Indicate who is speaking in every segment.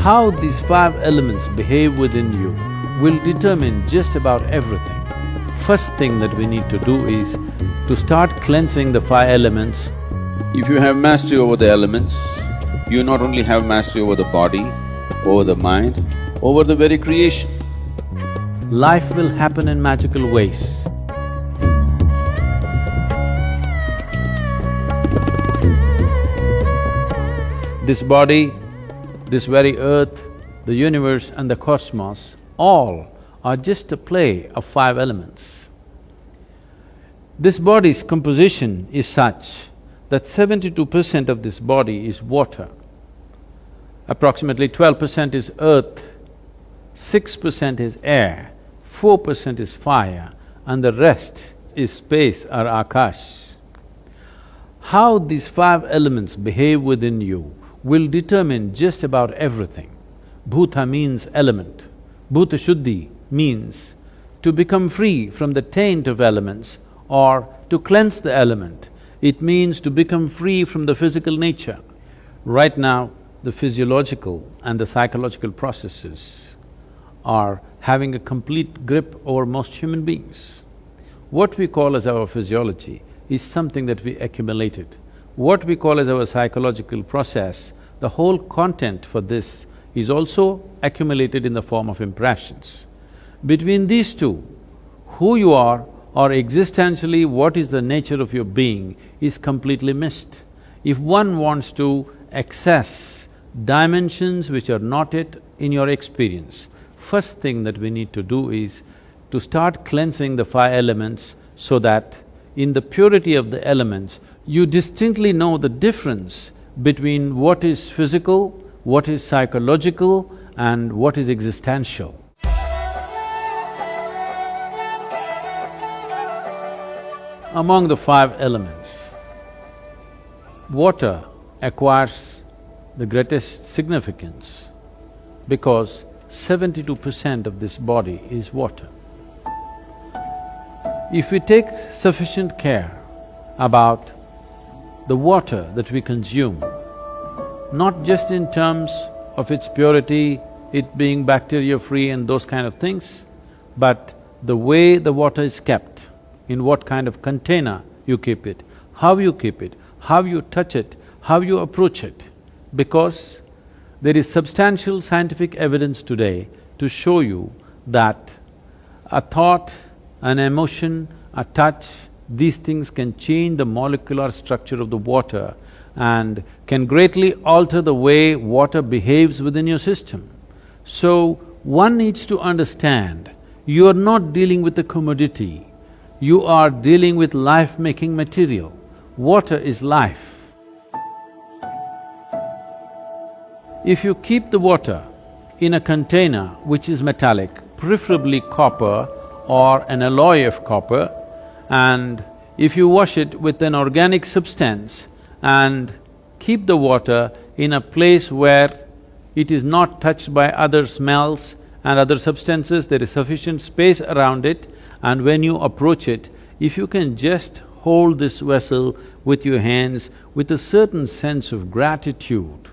Speaker 1: How these five elements behave within you will determine just about everything. First thing that we need to do is to start cleansing the five elements.
Speaker 2: If you have mastery over the elements, you not only have mastery over the body, over the mind, over the very creation.
Speaker 1: Life will happen in magical ways. This body, this very earth, the universe and the cosmos, all are just a play of five elements. This body's composition is such that 72% of this body is water, approximately 12% is earth, 6% is air, 4% is fire, and the rest is space or akash. How these five elements behave within you will determine just about everything. Bhuta means element. Bhuta Shuddhi means to become free from the taint of elements or to cleanse the element. It means to become free from the physical nature. Right now, the physiological and the psychological processes are having a complete grip over most human beings. What we call as our physiology is something that we accumulated. What we call as our psychological process, the whole content for this is also accumulated in the form of impressions. Between these two, who you are or existentially what is the nature of your being is completely missed. If one wants to access dimensions which are not yet in your experience, first thing that we need to do is to start cleansing the five elements so that in the purity of the elements, you distinctly know the difference between what is physical, what is psychological and what is existential. Among the five elements, water acquires the greatest significance because 72% of this body is water. If we take sufficient care about the water that we consume, not just in terms of its purity, it being bacteria-free and those kind of things, but the way the water is kept, in what kind of container you keep it, how you keep it, how you touch it, how you approach it. Because there is substantial scientific evidence today to show you that a thought, an emotion, a touch, these things can change the molecular structure of the water and can greatly alter the way water behaves within your system. So, one needs to understand, you are not dealing with a commodity, you are dealing with life-making material. Water is life. If you keep the water in a container which is metallic, preferably copper or an alloy of copper, and if you wash it with an organic substance and keep the water in a place where it is not touched by other smells and other substances, there is sufficient space around it, and when you approach it, if you can just hold this vessel with your hands with a certain sense of gratitude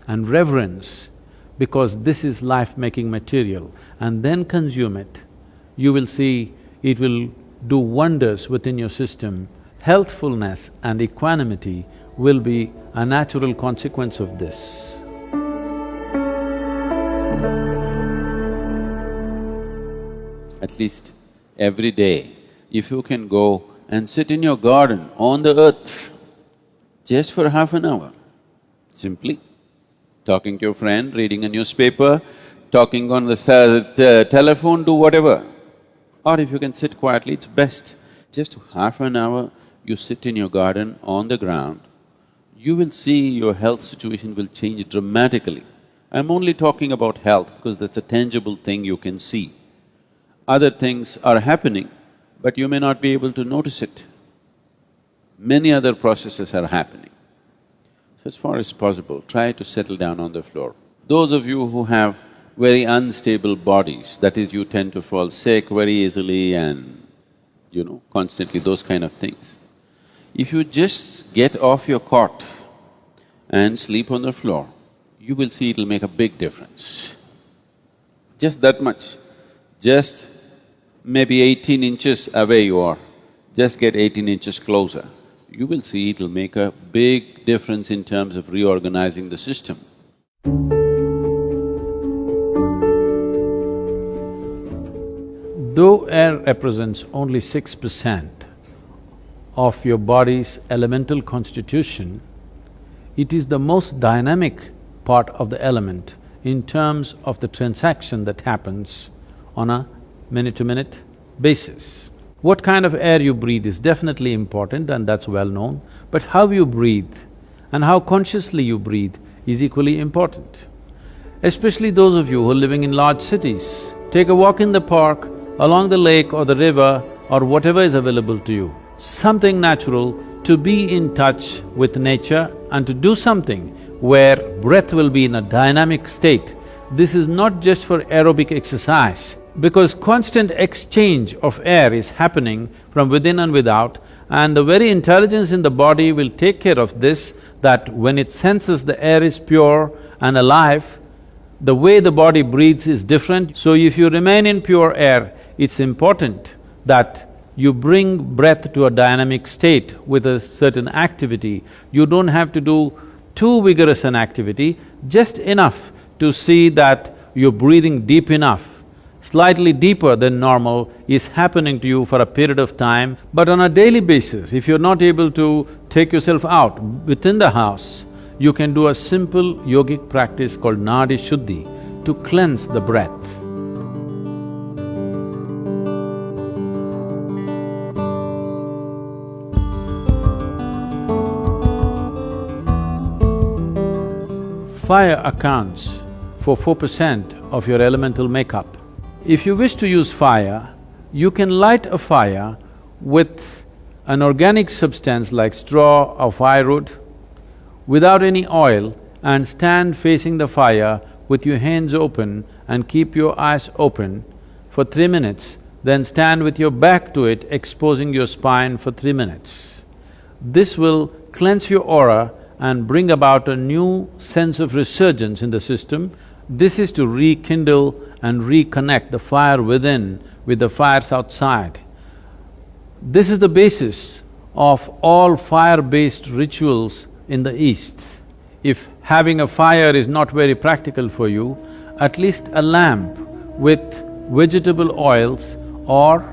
Speaker 1: and reverence, because this is life-making material, and then consume it, you will see it will do wonders within your system. Healthfulness and equanimity will be a natural consequence of this.
Speaker 2: At least every day, if you can go and sit in your garden on the earth just for half an hour, simply talking to your friend, reading a newspaper, talking on the telephone, do whatever. Or if you can sit quietly, it's best. Just half an hour, you sit in your garden on the ground, you will see your health situation will change dramatically. I'm only talking about health because that's a tangible thing you can see. Other things are happening, but you may not be able to notice it. Many other processes are happening. So as far as possible, try to settle down on the floor. Those of you who have very unstable bodies, that is, you tend to fall sick very easily and, constantly those kind of things. If you just get off your cot and sleep on the floor, you will see it'll make a big difference. Just that much. Just maybe 18 inches away you are, just get 18 inches closer. You will see it'll make a big difference in terms of reorganizing the system.
Speaker 1: Though air represents only 6% of your body's elemental constitution, it is the most dynamic part of the element in terms of the transaction that happens on a minute-to-minute basis. What kind of air you breathe is definitely important and that's well known, but how you breathe and how consciously you breathe is equally important. Especially those of you who are living in large cities, take a walk in the park, along the lake or the river or whatever is available to you. Something natural to be in touch with nature and to do something where breath will be in a dynamic state. This is not just for aerobic exercise, because constant exchange of air is happening from within and without, and the very intelligence in the body will take care of this, that when it senses the air is pure and alive, the way the body breathes is different. So if you remain in pure air, it's important that you bring breath to a dynamic state with a certain activity. You don't have to do too vigorous an activity, just enough to see that you're breathing deep enough, slightly deeper than normal is happening to you for a period of time. But on a daily basis, if you're not able to take yourself out within the house, you can do a simple yogic practice called Nadi Shuddhi to cleanse the breath. Fire accounts for 4% of your elemental makeup. If you wish to use fire, you can light a fire with an organic substance like straw or firewood without any oil and stand facing the fire with your hands open and keep your eyes open for 3 minutes, then stand with your back to it, exposing your spine for 3 minutes. This will cleanse your aura and bring about a new sense of resurgence in the system. This is to rekindle and reconnect the fire within with the fires outside. This is the basis of all fire-based rituals in the East. If having a fire is not very practical for you, at least a lamp with vegetable oils or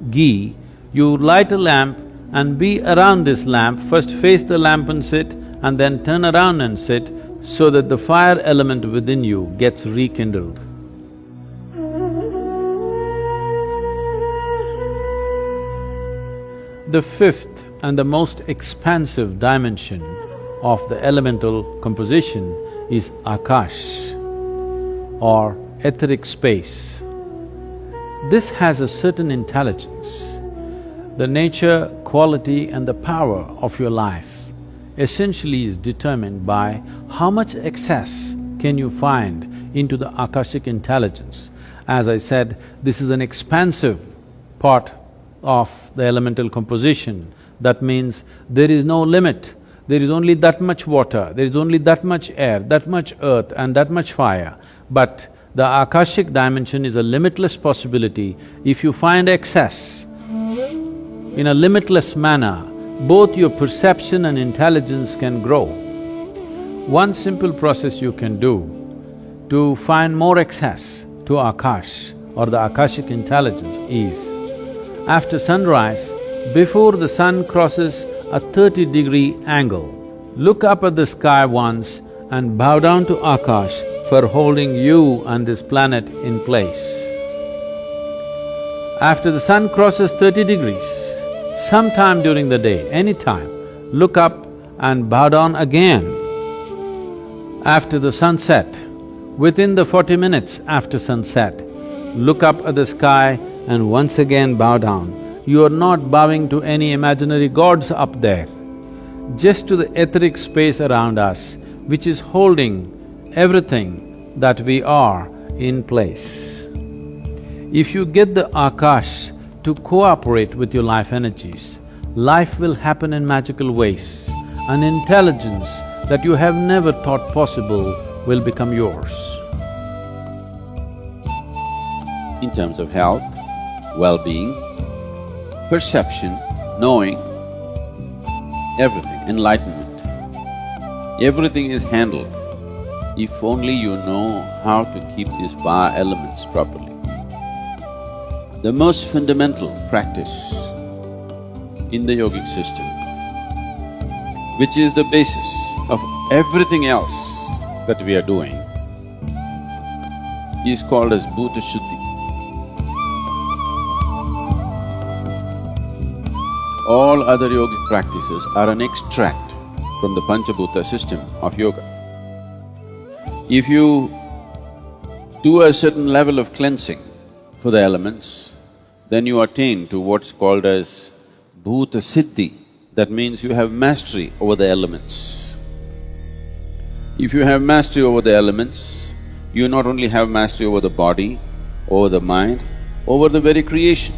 Speaker 1: ghee, you light a lamp and be around this lamp, first face the lamp and sit, and then turn around and sit, so that the fire element within you gets rekindled. The fifth and the most expansive dimension of the elemental composition is Akash or etheric space. This has a certain intelligence. The nature, quality and the power of your life essentially is determined by how much access can you find into the Akashic intelligence. As I said, this is an expansive part of the elemental composition. That means there is no limit. There is only that much water, there is only that much air, that much earth and that much fire. But the Akashic dimension is a limitless possibility. If you find excess in a limitless manner, both your perception and intelligence can grow. One simple process you can do to find more access to Akash or the Akashic intelligence is, after sunrise, before the sun crosses a 30-degree angle, look up at the sky once and bow down to Akash for holding you and this planet in place. After the sun crosses 30 degrees, sometime during the day, any time, look up and bow down again. After the sunset, within the 40 minutes after sunset, look up at the sky and once again bow down. You are not bowing to any imaginary gods up there, just to the etheric space around us, which is holding everything that we are in place. If you get the Akash to cooperate with your life energies, life will happen in magical ways. An intelligence that you have never thought possible will become yours.
Speaker 2: In terms of health, well-being, perception, knowing, everything, enlightenment, everything is handled if only you know how to keep these five elements properly. The most fundamental practice in the yogic system, which is the basis of everything else that we are doing, is called as Bhuta Shuddhi. All other yogic practices are an extract from the Panchabhuta system of yoga. If you do a certain level of cleansing for the elements, then you attain to what's called as Bhuta Siddhi. That means you have mastery over the elements. If you have mastery over the elements, you not only have mastery over the body, over the mind, over the very creation.